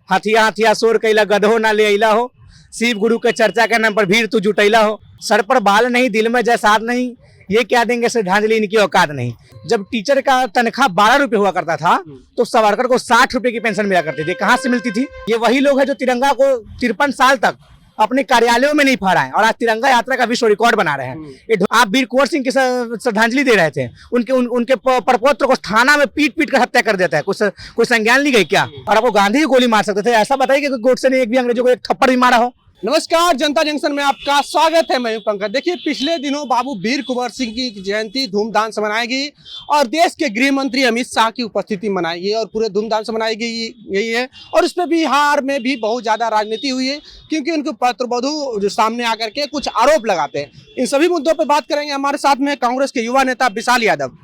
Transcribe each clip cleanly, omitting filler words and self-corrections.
हथिया हथिया शोर कैला गधो ना ले अइला हो, शिव गुरु के चर्चा के नाम पर भीड़ तू जुटैला हो। सर पर बाल नहीं, दिल में जैसार नहीं, ये क्या देंगे श्रद्धांजलि, इनकी औकात नहीं। जब टीचर का तनख्वाह 12 रुपए हुआ करता था तो सावरकर को 60 रुपए की पेंशन मिला करती थी। कहाँ से मिलती थी? ये वही लोग हैं जो तिरंगा को 53 साल तक अपने कार्यालयों में नहीं फहराए और आज तिरंगा यात्रा का विश्व रिकॉर्ड बना रहे हैं। आप वीर कुंवर सिंह की श्रद्धांजलि दे रहे थे, उनके प्रपौत्र को थाना में पीट पीट कर हत्या कर देता है। कोई संज्ञान ली गई क्या? और आपको गांधी की गोली मार सकते थे? ऐसा बताइए कि गोडसे ने एक भी अंग्रेजों को एक थप्पड़ भी मारा हो। नमस्कार, जनता जंक्शन में आपका स्वागत है। मैं हूं पंकज। देखिए, पिछले दिनों बाबू वीर कुंवर सिंह की जयंती धूमधाम से मनाई गई और देश के गृह मंत्री अमित शाह की उपस्थिति मनाई गई और पूरे धूमधाम से मनाई गई है। और इस पर बिहार में भी बहुत ज्यादा राजनीति हुई है क्योंकि उनके पुत्रवधू जो सामने आकर के कुछ आरोप लगाते हैं। इन सभी मुद्दों पर बात करेंगे। हमारे साथ में कांग्रेस के युवा नेता विशाल यादव।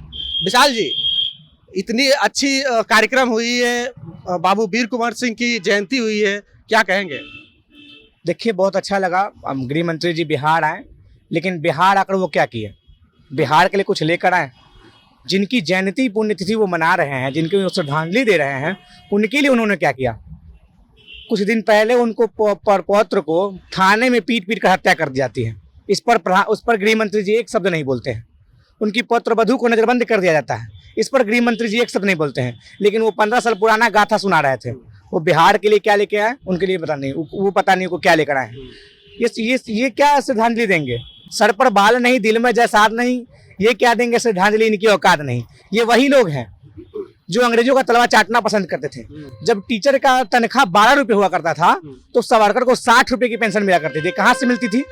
विशाल जी, इतनी अच्छी कार्यक्रम हुई है, बाबू वीर कुंवर सिंह की जयंती हुई है, क्या कहेंगे? देखिए, बहुत अच्छा लगा। हम गृह मंत्री जी बिहार आए, लेकिन बिहार आकर वो क्या किए? बिहार के लिए कुछ लेकर आए? जिनकी जयंती पुण्यतिथि वो मना रहे हैं, जिनकी श्रद्धांजलि दे रहे हैं, उनके लिए उन्होंने क्या किया? कुछ दिन पहले उनको पौत्र को थाने में पीट पीट कर हत्या कर दी जाती है। उस पर गृह मंत्री जी एक शब्द नहीं बोलते हैं। उनकी पुत्रवधू को नजरबंद कर दिया जाता है, इस पर गृह मंत्री जी एक शब्द नहीं बोलते हैं। लेकिन वो 15 साल पुराना गाथा सुना रहे थे। वो बिहार के लिए क्या लेके आए उनके लिए पता नहीं, वो पता नहीं को क्या लेकर आए। ये क्या श्रद्धांजलि देंगे? सर पर बाल नहीं, दिल में जैसार नहीं, ये क्या देंगे श्रद्धांजलि, इनकी औकात नहीं। ये वही लोग हैं जो अंग्रेजों का तलवा चाटना पसंद करते थे। जब टीचर का तनख्वाह 12 रुपए हुआ करता था तो सावरकर को 60 रुपए की पेंशन मिला करती थी। कहाँ से मिलती थी?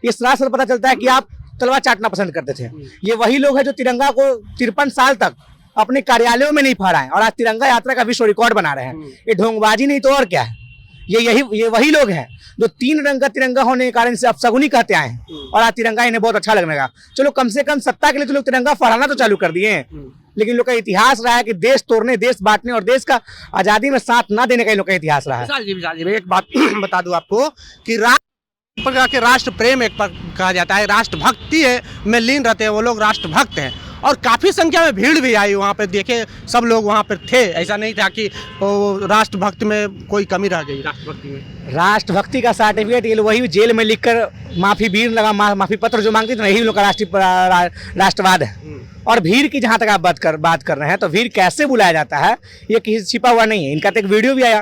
ये सरासर पता चलता है कि आप तलवा चाटना पसंद करते थे। ये वही लोग हैं जो तिरंगा को 53 साल तक अपने कार्यालयों में नहीं फहराए और आज तिरंगा यात्रा का विश्व रिकॉर्ड बना रहे हैं। ये ढोंगबाजी नहीं तो और क्या है? ये वही लोग हैं जो 3 रंग का तिरंगा होने के कारण से अपशगुनी कहते आए हैं और आज तिरंगा इन्हें बहुत अच्छा लगने लगा। चलो, कम से कम सत्ता के लिए तो लोग तिरंगा फहराना तो चालू कर दिए हैं, लेकिन लोग का इतिहास रहा है कि देश तोड़ने, देश बांटने और देश का आजादी में साथ ना देने का लोग का इतिहास रहा है। विशाल जी, एक बात बता दूं आपको कि राष्ट्र प्रेम एक कहा जाता है, राष्ट्रभक्ति है में लीन रहते हैं वो लोग, राष्ट्रभक्त हैं। और काफी संख्या में भीड़ भी आई वहाँ पे। देखे, सब लोग वहाँ पे थे। ऐसा नहीं था कि राष्ट्रभक्ति में कोई कमी रह गई। राष्ट्रभक्ति में राष्ट्रभक्ति का सर्टिफिकेट ये वही जेल में लिखकर माफी भीड़ लगा, माफी पत्र जो मांगते थे, यही लोग का राष्ट्रवाद है। और भीड़ की जहाँ तक आप बात कर रहे हैं तो भीड़ कैसे बुलाया जाता है ये किसी छिपा हुआ नहीं है। इनका तो एक वीडियो भी आया,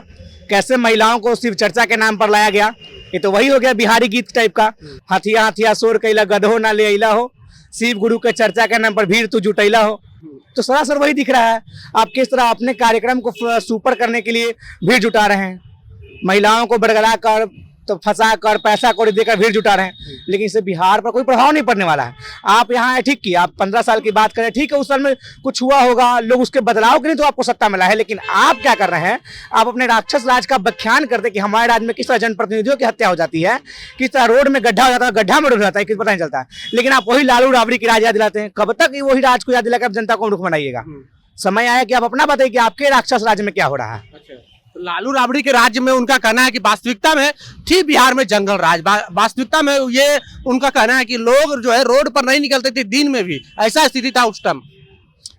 कैसे महिलाओं को शिव चर्चा के नाम पर लाया गया। ये तो वही हो गया बिहारी गीत टाइप का। हथिया हथिया शोर कैला गधो ना ले अइला हो, शिव गुरु के चर्चा के नाम पर भीड़ तू जुटैला हो। तो सरासर वही दिख रहा है। आप किस तरह अपने कार्यक्रम को सुपर करने के लिए भीड़ जुटा रहे हैं, महिलाओं को बरगला कर तो फंसा कर पैसा कौड़ी देकर भीड़ जुटा रहे हैं, लेकिन इससे बिहार पर कोई प्रभाव नहीं पड़ने वाला है। आप यहाँ है, ठीक की आप 15 साल की बात करें, ठीक है, उस साल में कुछ हुआ होगा, लोग उसके बदलाव के लिए तो आपको सत्ता मिला है। लेकिन आप क्या कर रहे हैं? आप अपने राक्षस राज का व्याख्यान करते कि हमारे राज्य में किस तरह जनप्रतिनिधियों की हत्या हो जाती है, किस तरह रोड में गड्ढा हो जाता है, गड्ढा में डूब जाता है, किस पता नहीं चलता है। लेकिन आप वही लालू राबड़ी की राज याद दिलाते हैं। कब तक वही राज को याद दिलाकर आप जनता को मूर्ख बनाइएगा? समय आया कि आप अपना बताइए कि आपके राक्षस राज्य में क्या हो रहा है। लालू राबड़ी के राज्य में उनका कहना है कि वास्तविकता में थी बिहार में जंगल राज। वास्तविकता में ये उनका कहना है कि लोग जो है रोड पर नहीं निकलते थे दिन में भी, ऐसा स्थिति था उस टाइम।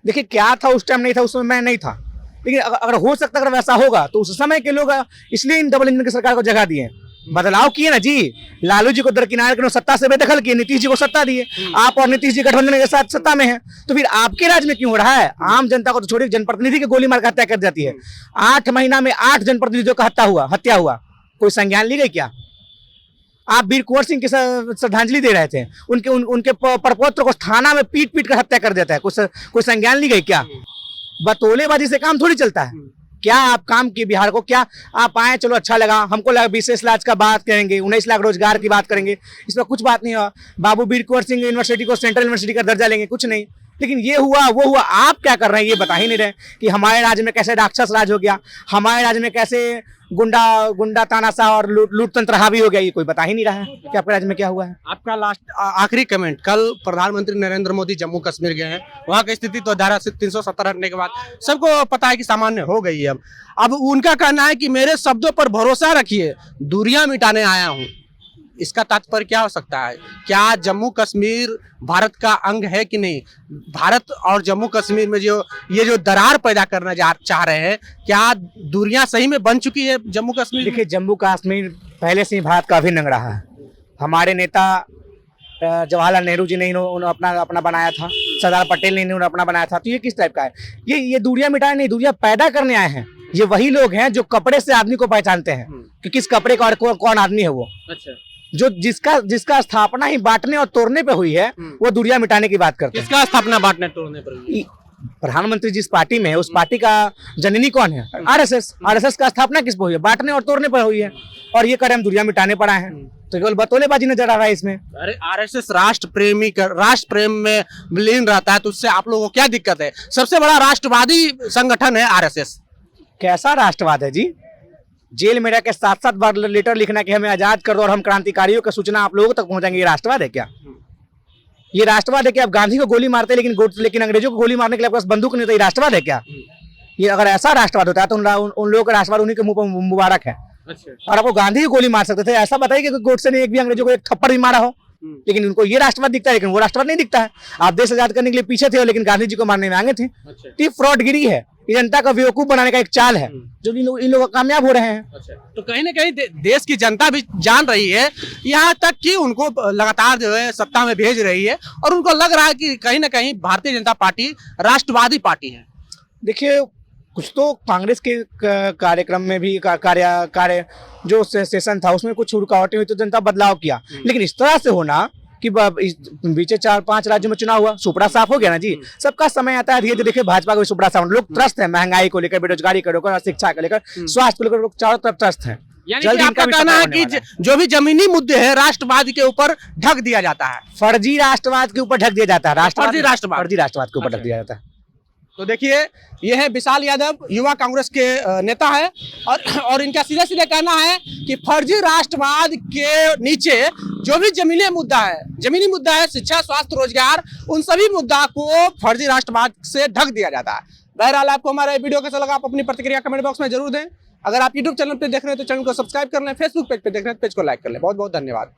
देखिए, क्या था उस टाइम नहीं था, उस समय मैं नहीं था, लेकिन अगर हो सकता अगर वैसा होगा तो उस समय के लोग इसलिए इन डबल इंजन की सरकार को जगह दिए, बदलाव किए ना जी। लालू जी को दरकिनार कर सत्ता से बेदखल किए, नीतीश जी को सत्ता दिए। आप और नीतीश जी गठबंधन के साथ सत्ता में हैं, तो फिर आपके राज्य में क्यों हो रहा है? आम जनता को तो छोड़िए, जनप्रतिनिधि की गोली मार हत्या कर जाती है। 8 महीना में 8 जनप्रतिनिधियों का हत्या हुआ। कोई संज्ञान ली गई क्या? आप वीर कुंवर सिंह की श्रद्धांजलि दे रहे थे, उनके प्रपौत्र को थाना में पीट पीट कर हत्या कर देता है। कोई संज्ञान ली गई क्या? बतौलेबाजी से काम थोड़ी चलता है। क्या आप काम किए बिहार को? क्या आप आए, चलो अच्छा लगा, हमको लगा 20 लाख का बात करेंगे, 19 लाख रोजगार की बात करेंगे, इसमें कुछ बात नहीं हुआ। बाबू वीर कुंवर सिंह यूनिवर्सिटी को सेंट्रल यूनिवर्सिटी का दर्जा लेंगे, कुछ नहीं। लेकिन ये हुआ वो हुआ, आप क्या कर रहे हैं ये बता ही नहीं रहे कि हमारे राज्य में कैसे राक्षस राज हो गया, हमारे राज्य में कैसे गुंडा तानाशाह और लूट तंत्र हावी हो गया, ये कोई बता ही नहीं रहा है कि आपके राज्य में क्या हुआ है। आपका लास्ट आखिरी कमेंट। कल प्रधानमंत्री नरेंद्र मोदी जम्मू कश्मीर गए हैं, वहाँ की स्थिति तो धारा 370 हटने के बाद सबको पता है कि सामान्य हो गई है। अब उनका कहना है कि मेरे शब्दों पर भरोसा रखिए, दूरियां मिटाने आया हूँ। इसका तात्पर्य क्या हो सकता है? क्या जम्मू कश्मीर भारत का अंग है कि नहीं? भारत और जम्मू कश्मीर में जो ये जो दरार पैदा करना चाह रहे हैं, क्या दूरियां सही में बन चुकी है जम्मू कश्मीर? देखिए, जम्मू कश्मीर पहले से ही भारत का अभिन्न अंग रहा है। हमारे नेता जवाहरलाल नेहरू जी ने इन्होंने अपना बनाया था, सरदार पटेल ने इन्होंने अपना बनाया था। तो ये किस टाइप का है? ये दूरियां मिटाने नहीं, दूरियां पैदा करने आए हैं। ये वही लोग हैं जो कपड़े से आदमी को पहचानते हैं कि किस कपड़े का और कौन आदमी है वो। अच्छा, जो जिसका स्थापना ही बांटने और तोड़ने पे हुई है, वो दूरियां मिटाने की बात करते हैं। किसका स्थापना बांटने तोड़ने पर हुई है? प्रधानमंत्री जिस पार्टी में है, उस पार्टी का जननी कौन है? आरएसएस का स्थापना किस पर हुई है? बांटने और तोड़ने पर हुई है। और ये करें हम दूरियां मिटाने पर आए हैं, तो केवल बतौलेबाजी नजर आ रहा है इसमें। अरे आरएसएस राष्ट्र प्रेम में विलीन रहता है, तो उससे आप लोगों को क्या दिक्कत है? सबसे बड़ा राष्ट्रवादी संगठन है आरएसएस। कैसा राष्ट्रवाद है जी? जेल में रह के 7-7 बार लेटर लिखना कि हमें आजाद कर दो और हम क्रांतिकारियों की सूचना आप लोगों तक पहुंचाएंगे, ये राष्ट्रवाद है क्या? ये राष्ट्रवाद है कि आप गांधी को गोली मारते लेकिन अंग्रेजों को गोली मारने के लिए आपके पास बंदूक नहीं था? ये राष्ट्रवाद है क्या? ये अगर ऐसा राष्ट्रवाद होता है तो उन लोगों का राष्ट्रवाद उन्हीं के मुंह पर मुबारक है। और आपको गांधी की गोली मार सकते थे, ऐसा बताइए कि गोडसे ने एक भी अंग्रेजों को एक थप्पड़ भी मारा हो। लेकिन उनको ये राष्ट्रवाद दिखता है, लेकिन वो राष्ट्रवाद नहीं दिखता है। आप देश आजाद करने के लिए पीछे थे, लेकिन गांधी जी को मारने में आगे थे। ये फ्रॉडगिरी है, ये जनता का बेवकूफ बनाने का एक चाल है, जो इन लोग कामयाब हो रहे हैं। तो कहीं ना कहीं देश की जनता भी जान रही है, यहाँ तक कि उनको लगातार जो है सत्ता में भेज रही है, और उनको लग रहा है कि कहीं ना कहीं भारतीय जनता पार्टी राष्ट्रवादी पार्टी है। देखिए, कुछ तो कांग्रेस के कार्यक्रम में भी कार्य जो सेशन था उसमें कुछ रुकावटें हुई तो जनता बदलाव किया, लेकिन इस तरह से होना कि बीचे 4-5 राज्यों में चुनाव हुआ, सुपड़ा साफ हो गया ना जी। सबका समय आता है, धीरे धीरे देखिए भाजपा को सुपड़ा साफ, लोग त्रस्त है महंगाई को लेकर, बेरोजगारी को लेकर, शिक्षा को लेकर, स्वास्थ्य को लेकर, लोग चारों तरफ त्रस्त है। यानी आपका कहना है कि जो भी जमीनी मुद्दे हैं राष्ट्रवाद के ऊपर ढक दिया जाता है, फर्जी राष्ट्रवाद के ऊपर ढक दिया जाता है, फर्जी राष्ट्रवाद के ऊपर ढक दिया जाता है। तो देखिए, ये है विशाल यादव, युवा कांग्रेस के नेता है, और इनका सीधे सीधे कहना है कि फर्जी राष्ट्रवाद के नीचे जो भी जमीनी मुद्दा है शिक्षा, स्वास्थ्य, रोजगार, उन सभी मुद्दा को फर्जी राष्ट्रवाद से ढक दिया जाता है। बहरहाल, आपको हमारा वीडियो कैसा लगा, आप अपनी प्रतिक्रिया कमेंट बॉक्स में जरूर दें। अगर आप यूट्यूब चैनल पर देख रहे हैं तो चैनल को सब्सक्राइब कर लें, फेसबुक पेज पे देख रहे हैं तो पेज को लाइक कर लें। बहुत बहुत धन्यवाद।